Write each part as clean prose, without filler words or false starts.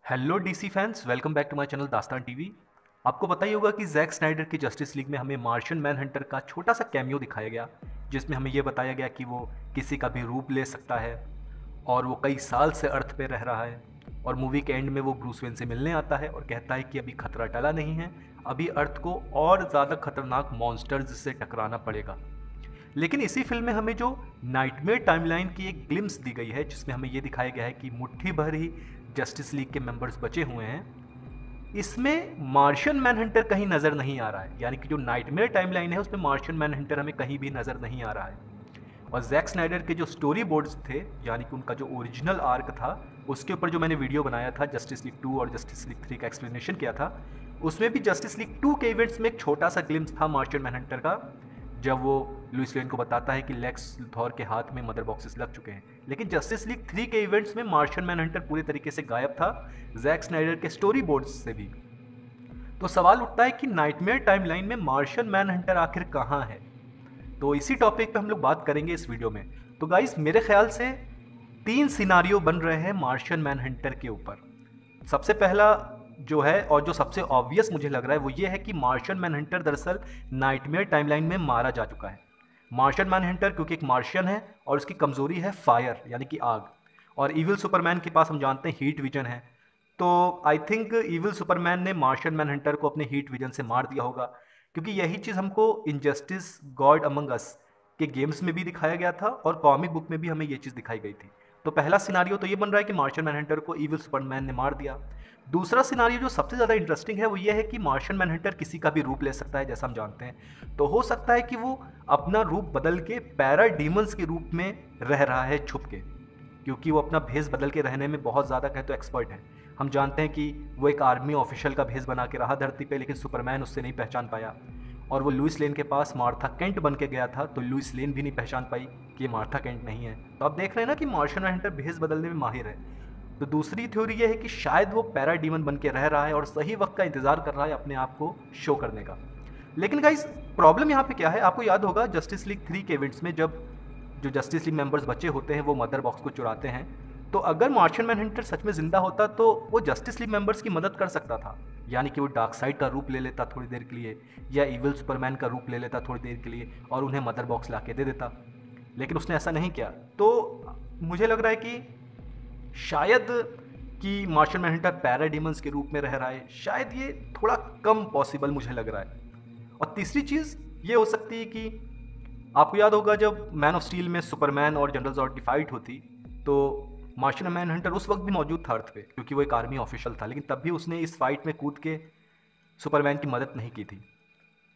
Hello DC fans, welcome back to my channel Dastaan TV. आपको पता ही होगा कि जैक स्नाइडर की जस्टिस लीग में हमें मार्शियन मैनहंटर का छोटा सा कैमियो दिखाया गया, जिसमें हमें यह बताया गया कि वो किसी का भी रूप ले सकता है और वो कई साल से अर्थ पे रह रहा है। और मूवी के एंड में वो ब्रूस वेन से मिलने आता है और कहता है कि अभी खतरा टला नहीं है, अभी अर्थ को और ज़्यादा खतरनाक मॉन्स्टर्स से टकराना पड़ेगा। लेकिन इसी फिल्म में हमें जो नाइटमेयर टाइमलाइन की एक ग्लिम्स दी गई है, जिसमें हमें ये दिखाया गया है कि मुट्ठी भर ही जस्टिस लीग के मेंबर्स बचे हुए हैं। इसमें मार्शियन मैनहंटर कहीं नज़र नहीं आ रहा है, यानी कि जो नाइटमेयर टाइमलाइन है उसमें मार्शियन मैनहंटर हमें कहीं भी नज़र नहीं आ रहा है। और जैक स्नाइडर के जो स्टोरी बोर्ड्स थे, यानी कि उनका जो ओरिजिनल आर्क था, उसके ऊपर जो मैंने वीडियो बनाया था जस्टिस लीग 2 और जस्टिस लीग 3 का एक्सप्लेनेशन किया था, उसमें भी जस्टिस लीग 2 के इवेंट्स में एक छोटा सा ग्लिम्स था मार्शियन मैनहंटर का, जब वो लुइस लेन को बताता है कि लेक्स लुथोर के हाथ में मदर बॉक्सेस लग चुके हैं। लेकिन जस्टिस लीग 3 के इवेंट्स में मार्शियन मैनहंटर पूरी तरीके से गायब था, जैक स्नाइडर के स्टोरी बोर्ड्स से भी। तो सवाल उठता है कि नाइटमेयर टाइमलाइन में मार्शियन मैनहंटर आखिर कहाँ है। तो इसी टॉपिक पे हम लोग बात करेंगे इस वीडियो में। तो गाइस, मेरे ख्याल से 3 सिनारियो बन रहे हैं मार्शियन मैनहंटर के ऊपर। सबसे पहला जो है और जो सबसे ऑब्वियस मुझे लग रहा है वो ये है कि मार्शियन मैनहंटर दरअसल नाइटमेयर टाइमलाइन में मारा जा चुका है। मार्शियन मैनहंटर क्योंकि एक मार्शियन है और उसकी कमजोरी है फायर, यानी कि आग, और इविल सुपरमैन के पास हम जानते हैं हीट विजन है। तो आई थिंक इविल सुपरमैन ने मार्शियन मैनहंटर को अपने हीट विजन से मार दिया होगा, क्योंकि यही चीज़ हमको इनजस्टिस गॉड अमंग अस के गेम्स में भी दिखाया गया था और कॉमिक बुक में भी हमें ये चीज़ दिखाई गई थी। तो पहला सिनारियो तो ये बन रहा है कि मार्शियन मैनहंटर को इविल सुपरमैन ने मार दिया। दूसरा सिनारियो जो सबसे ज़्यादा इंटरेस्टिंग है वो ये है कि मार्शियन मैनहंटर किसी का भी रूप ले सकता है, जैसा हम जानते हैं। तो हो सकता है कि वो अपना रूप बदल के पैरा डीमंस के रूप में रह रहा है छुप के, क्योंकि वो अपना भेस बदल के रहने में बहुत ज़्यादा कहे तो एक्सपर्ट है। हम जानते हैं कि वो एक आर्मी ऑफिशियल का भेस बना के रहा धरती पे, लेकिन सुपरमैन उससे नहीं पहचान पाया। और वो लुइस लेन के पास मार्था केंट बन के गया था, तो लुइस लेन भी नहीं पहचान पाई कि ये मार्था केंट नहीं है। तो आप देख रहे हैं ना कि मार्शियन मैनहंटर भेस बदलने में माहिर है। तो दूसरी थ्योरी ये है कि शायद वो पैरा डीमन बन के रह रहा है और सही वक्त का इंतजार कर रहा है अपने आप को शो करने का। लेकिन गाइस, प्रॉब्लम यहाँ पे क्या है, आपको याद होगा जस्टिस लीग 3 के इवेंट्स में जब जो जस्टिस लीग मेंबर्स बचे होते हैं वो मदर बॉक्स को चुराते हैं, तो अगर मार्शियन मैनहंटर सच में जिंदा होता तो वो जस्टिस लीग मेंबर्स की मदद कर सकता था। यानी कि वो डार्क साइड का रूप ले लेता थोड़ी देर के लिए, या इविल सुपरमैन का रूप ले लेता थोड़ी देर के लिए और उन्हें मदर बॉक्स ला के दे देता। लेकिन उसने ऐसा नहीं किया। तो मुझे लग रहा है कि शायद कि मार्शियन मैनहंटर पैराडीमंस के रूप में रह रहा है, शायद ये थोड़ा कम पॉसिबल मुझे लग रहा है। और तीसरी चीज़ ये हो सकती है कि आपको याद होगा जब मैन ऑफ स्टील में सुपरमैन और जनरल जॉर्ड की फाइट होती, तो मार्शियन मैनहंटर उस वक्त भी मौजूद था अर्थ पे, क्योंकि वो एक आर्मी ऑफिशियल था, लेकिन तब भी उसने इस फाइट में कूद के सुपरमैन की मदद नहीं की थी।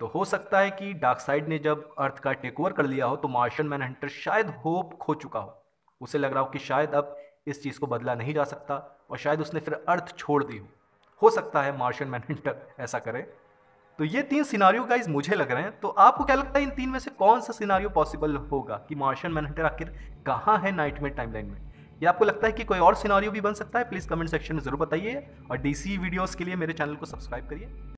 तो हो सकता है कि डार्क साइड ने जब अर्थ का टेक ओवर कर लिया हो तो मार्शियन मैनहंटर शायद होप खो चुका हो। उसे लग रहा हो कि शायद अब इस चीज़ को बदला नहीं जा सकता और शायद उसने फिर अर्थ छोड़ दी हो सकता है मार्शियन मैनहंटर ऐसा करे। तो ये 3 सिनारियो गाइज मुझे लग रहे हैं। तो आपको क्या लगता है इन 3 में से कौन सा सिनारियो पॉसिबल होगा कि मार्शियन मैनहंटर आखिर कहाँ है नाइटमेयर टाइमलाइन में? या आपको लगता है कि कोई और सिनारियो भी बन सकता है? प्लीज़ कमेंट सेक्शन में ज़रूर बताइए और डीसी वीडियोस के लिए मेरे चैनल को सब्सक्राइब करिए।